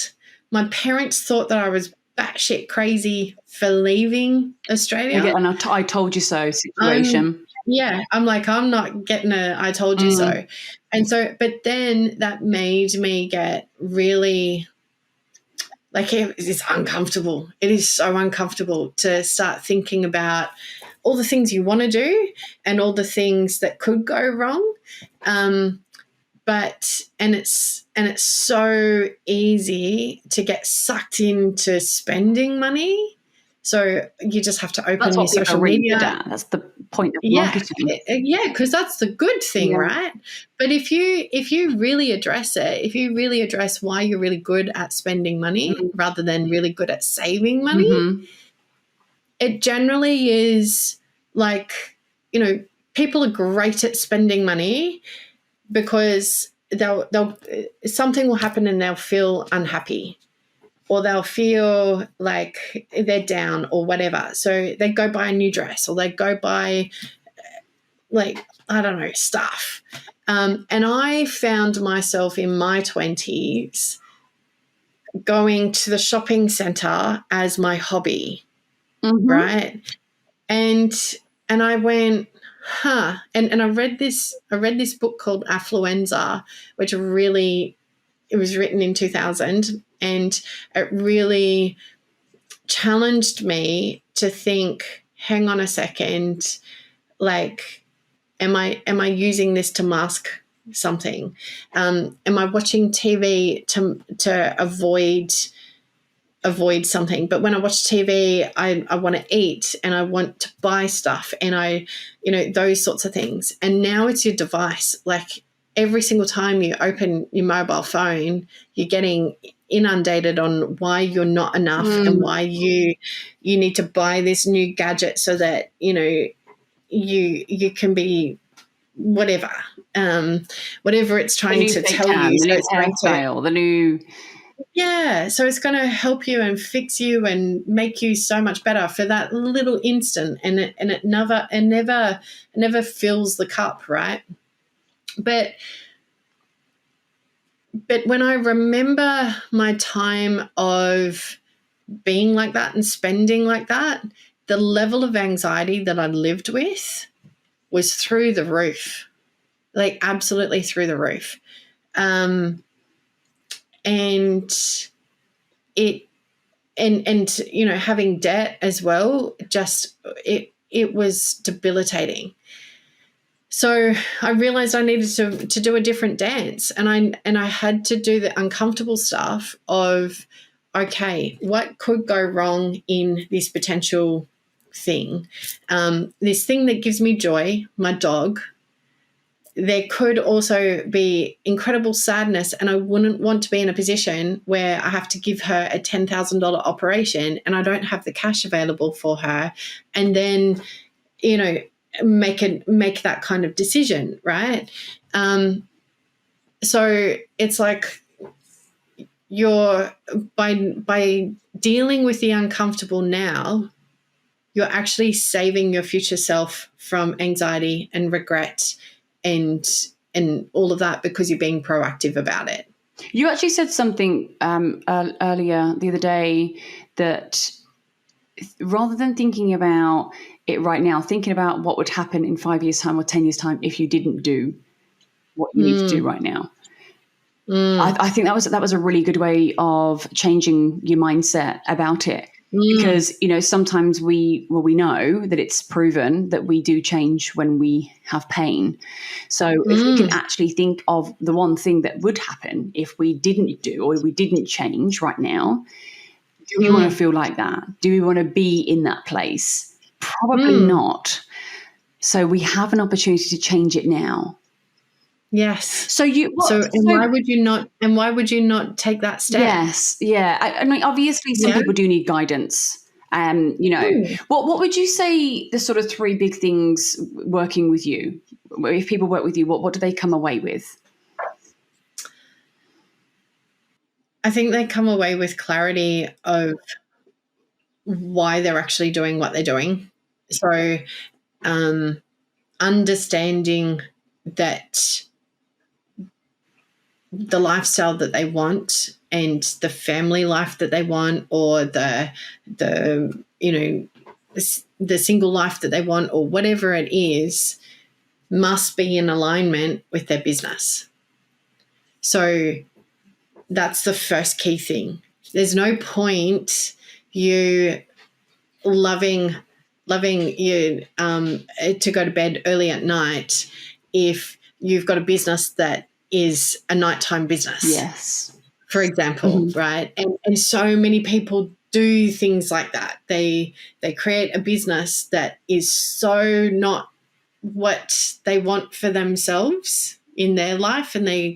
C: My parents thought that I was batshit crazy for leaving Australia.
B: and I told you so situation.
C: I'm like, I'm not getting I told you so. And so, but then that made me get really, like, it's uncomfortable. It is so uncomfortable to start thinking about all the things you want to do and all the things that could go wrong. But it's so easy to get sucked into spending money. So you just have to open your social media.
B: That's the point of marketing.
C: Yeah, because that's the good thing, right? But if you really address it, if you really address why you're really good at spending money rather than really good at saving money, it generally is like, people are great at spending money because they'll something will happen and they'll feel unhappy, or they'll feel like they're down or whatever. So they go buy a new dress, or they go buy, like, I don't know, stuff. And I found myself in my 20s going to the shopping centre as my hobby, right? And I went, and I read this book called Affluenza, which it was written in 2000, and it really challenged me to think, hang on a second, like, am I using this to mask something? Am I watching TV to avoid something? But when I watch TV, I want to eat and I want to buy stuff, and those sorts of things. And now it's your device. Like, every single time you open your mobile phone, you're getting inundated on why you're not enough and why you need to buy this new gadget so that you can be whatever it's trying to tell you.
B: The new hairstyle, the new.
C: Yeah, so it's going to help you and fix you and make you so much better for that little instant, and it never fills the cup, right? But when I remember my time of being like that and spending like that, the level of anxiety that I lived with was through the roof, like absolutely through the roof. And and having debt as well, just it was debilitating. So I realized I needed to do a different dance, and I had to do the uncomfortable stuff of, okay, what could go wrong in this potential thing? This thing that gives me joy, my dog. There could also be incredible sadness, and I wouldn't want to be in a position where I have to give her a $10,000 operation and I don't have the cash available for her, and then make that kind of decision, right? So it's like you're by dealing with the uncomfortable now, you're actually saving your future self from anxiety and regret and all of that, because you're being proactive about it.
B: You actually said something earlier the other day, that rather than thinking about it right now, thinking about what would happen in 5 years' time or 10 years' time if you didn't do what you need to do right now. I think that was a really good way of changing your mindset about it. Because, sometimes we know that it's proven that we do change when we have pain. So if we can actually think of the one thing that would happen if we didn't do, or we didn't change right now, do we want to feel like that? Do we want to be in that place? Probably not. So we have an opportunity to change it now.
C: Yes.
B: So
C: why would you not? And why would you not take that step?
B: Yes. Yeah. I mean, obviously, some people do need guidance. What would you say the sort of 3 big things working with you? If people work with you, what do they come away with?
C: I think they come away with clarity of why they're actually doing what they're doing. So, understanding that the lifestyle that they want and the family life that they want, or the single life that they want, or whatever it is, must be in alignment with their business. So that's the first key thing. There's no point you loving you to go to bed early at night if you've got a business that is a nighttime business.
B: Yes.
C: For example, right? And so many people do things like that. They create a business that is so not what they want for themselves in their life, and they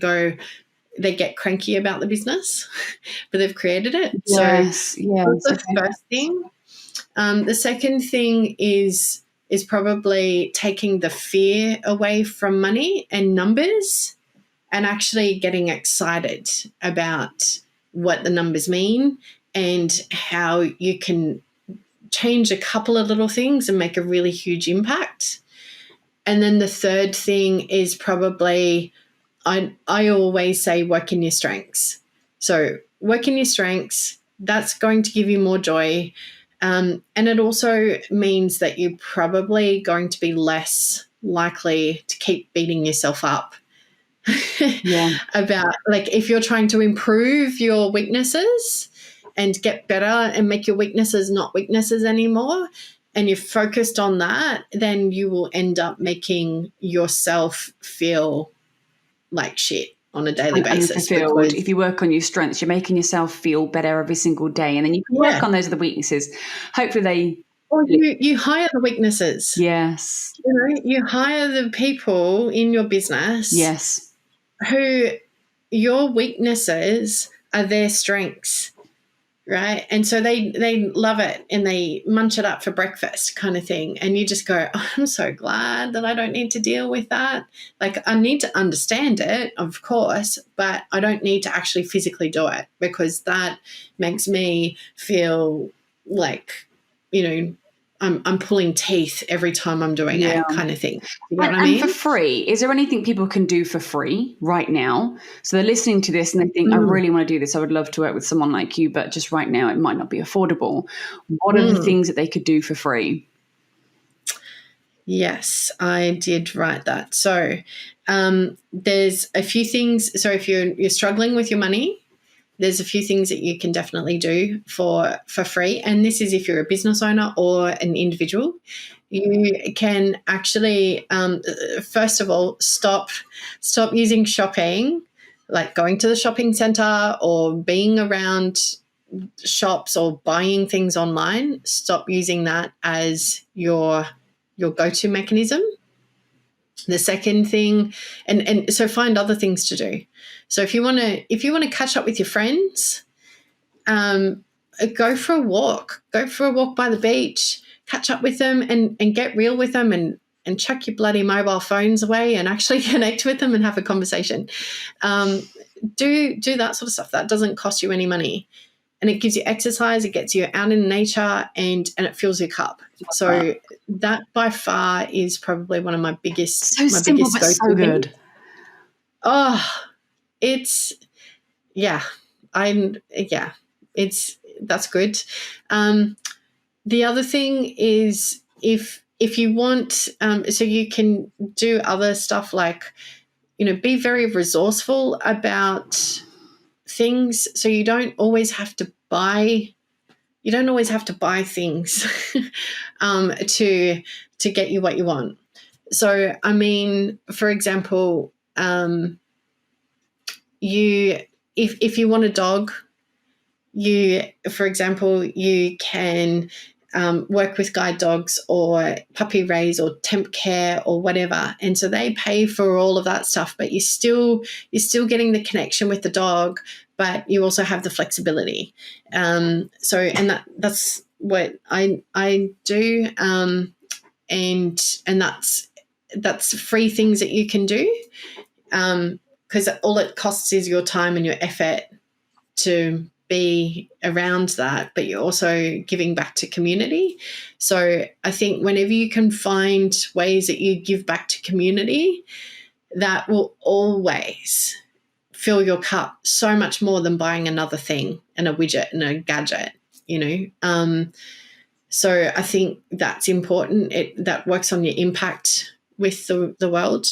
C: get cranky about the business, but they've created it.
B: Yes.
C: So that's the first thing. The second thing is probably taking the fear away from money and numbers, and actually getting excited about what the numbers mean and how you can change a couple of little things and make a really huge impact. And then the third thing is probably, I always say, work in your strengths. So work in your strengths, that's going to give you more joy. And it also means that you're probably going to be less likely to keep beating yourself up about, like, if you're trying to improve your weaknesses and get better and make your weaknesses not weaknesses anymore, and you're focused on that, then you will end up making yourself feel like shit on a daily basis.
B: If you work on your strengths, you're making yourself feel better every single day, and then you can work on those other weaknesses. Hopefully
C: you hire the weaknesses.
B: Yes.
C: You hire the people in your business.
B: Yes.
C: Who your weaknesses are their strengths, right? And so they love it and they munch it up for breakfast, kind of thing. And you just go, oh, I'm so glad that I don't need to deal with that. Like, I need to understand it, of course, but I don't need to actually physically do it, because that makes me feel like, I'm pulling teeth every time I'm doing it, kind of thing. You know what I mean?
B: And for free, is there anything people can do for free right now? So they're listening to this and they think, I really want to do this. I would love to work with someone like you, but just right now it might not be affordable. What are the things that they could do for free?
C: Yes, I did write that. So there's a few things. So if you're struggling with your money, there's a few things that you can definitely do for free. And this is if you're a business owner or an individual. You can actually, first of all, stop using shopping, like going to the shopping center or being around shops or buying things online. Stop using that as your go-to mechanism. The second thing, and so find other things to do. So if you want to catch up with your friends, go for a walk. Go for a walk by the beach. Catch up with them and get real with them and chuck your bloody mobile phones away and actually connect with them and have a conversation. Do that sort of stuff. That doesn't cost you any money. And it gives you exercise, it gets you out in nature, and it fills your cup. So that by far is probably one of my biggest.
B: So simple, but so good.
C: Oh, that's good. The other thing is if you want, so you can do other stuff like, be very resourceful about things, so you don't always have to buy things to get you what you want. So I mean, for example, if you want a dog, you can work with guide dogs or puppy raise or temp care or whatever, and so they pay for all of that stuff, but you're still getting the connection with the dog, but you also have the flexibility. And that's what I do, and that's free things that you can do, because all it costs is your time and your effort to be around that, but you're also giving back to community. So I think whenever you can find ways that you give back to community, that will always fill your cup so much more than buying another thing and a widget and a gadget, So I think that's important. That works on your impact with the world.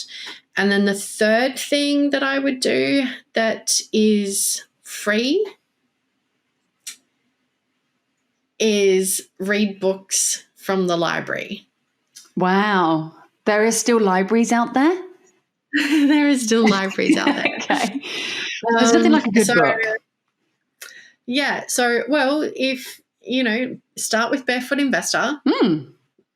C: And then the third thing that I would do that is free is read books from the library.
B: Wow. There are still libraries out there?
C: There are still libraries out there.
B: Okay. There's nothing like a good book.
C: Yeah. So, well, if, start with Barefoot Investor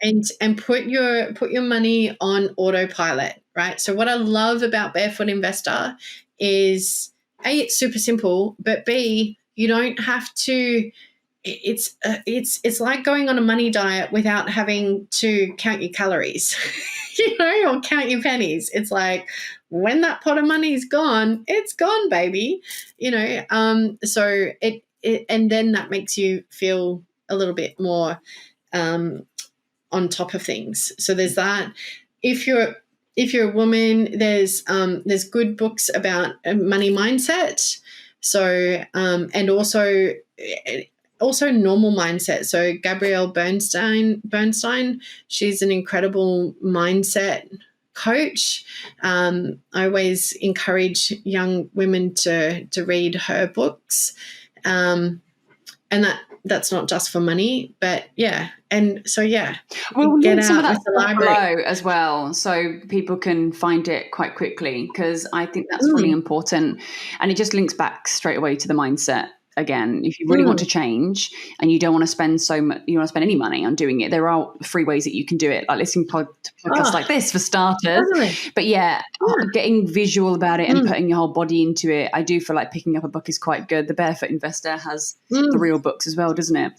C: and put your money on autopilot, right? So what I love about Barefoot Investor is, A, it's super simple, but B, you don't have to – it's like going on a money diet without having to count your calories, or count your pennies. It's like when that pot of money is gone, it's gone, baby. So it and then that makes you feel a little bit more on top of things. So there's that. If you're a woman, there's good books about money mindset. So and also normal mindset. So Gabrielle Bernstein, she's an incredible mindset coach. I always encourage young women to read her books. And that's not just for money, but yeah. And so, yeah,
B: we'll get some of that below as well, so people can find it quite quickly, because I think that's really important. And it just links back straight away to the mindset. Again, if you really want to change and you don't want to spend you want to spend any money on doing it, there are free ways that you can do it, like listening to podcasts like this for starters. Totally. But getting visual about it and putting your whole body into it. I do feel like picking up a book is quite good. The Barefoot Investor has the real books as well, doesn't it?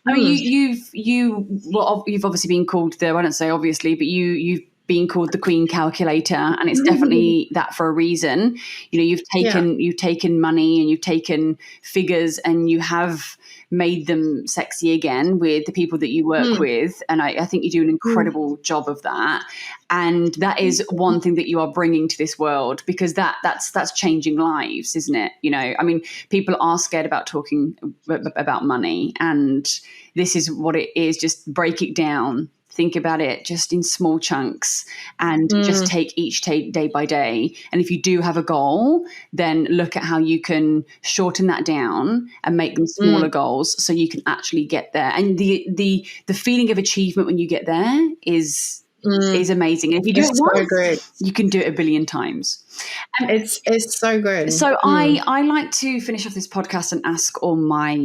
B: I mean, you've obviously been called I don't say obviously, but you've being called the Queen Calculator, and it's definitely that for a reason. You've taken money and you've taken figures and you have made them sexy again with the people that you work with, and I think you do an incredible job of that. And that is one thing that you are bringing to this world, because that's changing lives, isn't it? I mean, people are scared about talking about money, and this is what it is. Just break it down. think about it just in small chunks and just take each day by day. And if you do have a goal, then look at how you can shorten that down and make them smaller goals so you can actually get there. And the feeling of achievement when you get there is amazing. And if you do it once, you can do it a billion times. And
C: it's so good.
B: So I like to finish off this podcast and ask all my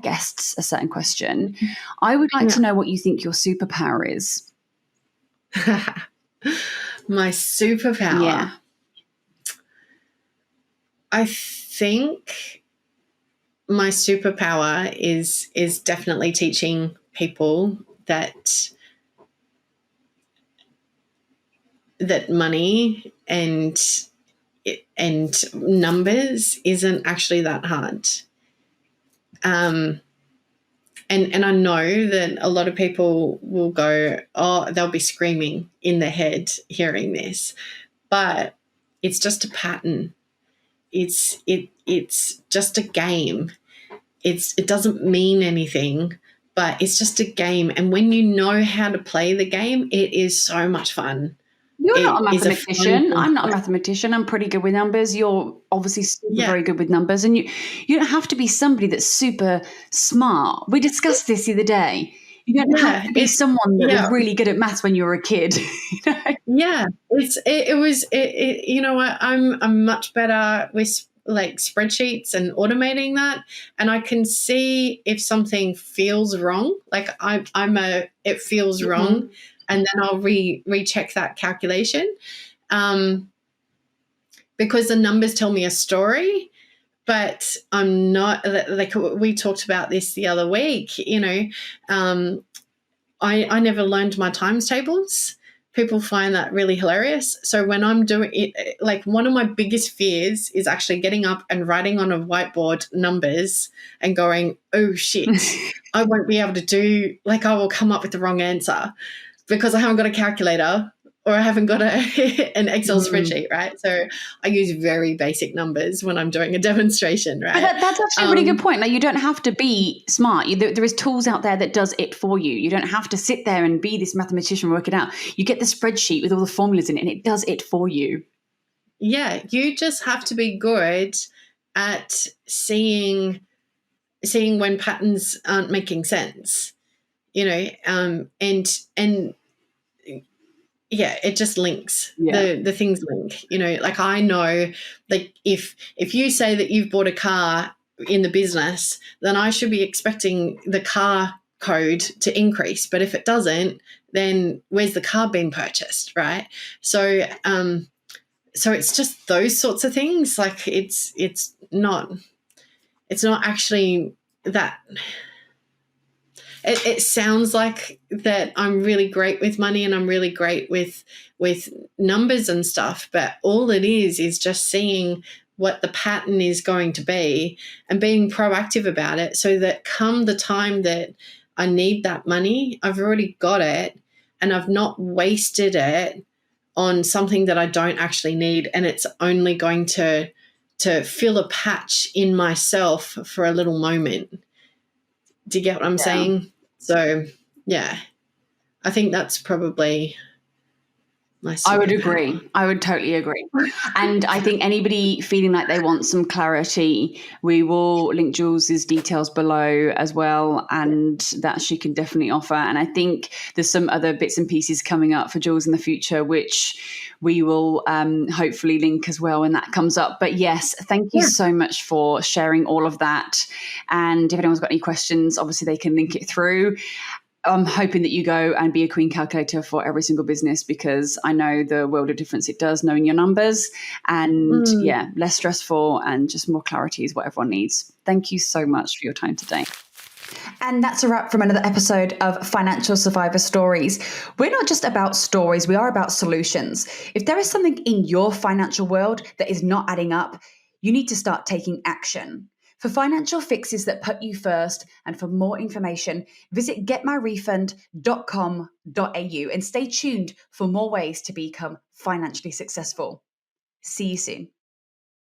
B: guests a certain question. I would like to know what you think your superpower is.
C: My superpower?
B: Yeah.
C: I think my superpower is definitely teaching people that money and numbers isn't actually that hard. And I know that a lot of people will go, oh, they'll be screaming in their head hearing this, but it's just a pattern. It's just a game. It doesn't mean anything, but it's just a game. And when you know how to play the game, it is so much fun.
B: You're not a mathematician. I'm not a mathematician. I'm pretty good with numbers. You're obviously very good with numbers. And you don't have to be somebody that's super smart. We discussed this the other day. You don't have to be someone that was really good at maths when you were a kid. You know?
C: Yeah, you know what? I'm much better with like spreadsheets and automating that, and I can see if something feels wrong. Like it feels wrong. And then I'll recheck that calculation, because the numbers tell me a story, but I'm not, like we talked about this the other week, you know, I never learned my times tables. People find that really hilarious. So when I'm doing it, like one of my biggest fears is actually getting up and writing on a whiteboard numbers and going, oh shit, I won't be able to do, like I will come up with the wrong answer, because I haven't got a calculator or I haven't got an Excel spreadsheet, right? So I use very basic numbers when I'm doing a demonstration, right?
B: But that's actually a really good point. Like, you don't have to be smart. There is tools out there that does it for you. You don't have to sit there and be this mathematician, work it out. You get the spreadsheet with all the formulas in it and it does it for you.
C: Yeah, you just have to be good at seeing when patterns aren't making sense. You know, and yeah, it just links. The things link. You know, like I know, like if you say that you've bought a car in the business, then I should be expecting the car code to increase. But if it doesn't, then where's the car being purchased, right? So it's just those sorts of things. Like it's not actually that. It sounds like that I'm really great with money and I'm really great with numbers and stuff, but all it is just seeing what the pattern is going to be and being proactive about it, so that come the time that I need that money, I've already got it and I've not wasted it on something that I don't actually need, and it's only going to fill a patch in myself for a little moment. Do you get what I'm saying? So, yeah, I think that's probably my superpower.
B: I would agree. I would totally agree. And I think anybody feeling like they want some clarity, we will link Jewlz's details below as well, and that she can definitely offer. And I think there's some other bits and pieces coming up for Jewlz in the future, which we will hopefully link as well when that comes up. But yes, thank you so much for sharing all of that. And if anyone's got any questions, obviously they can link it through. I'm hoping that you go and be a queen calculator for every single business, because I know the world of difference it does knowing your numbers, and less stressful and just more clarity is what everyone needs. Thank you so much for your time today. And that's a wrap from another episode of Financial Survivor Stories. We're not just about stories, we are about solutions. If there is something in your financial world that is not adding up, you need to start taking action. For financial fixes that put you first, and for more information, visit getmyrefund.com.au and stay tuned for more ways to become financially successful. See you soon.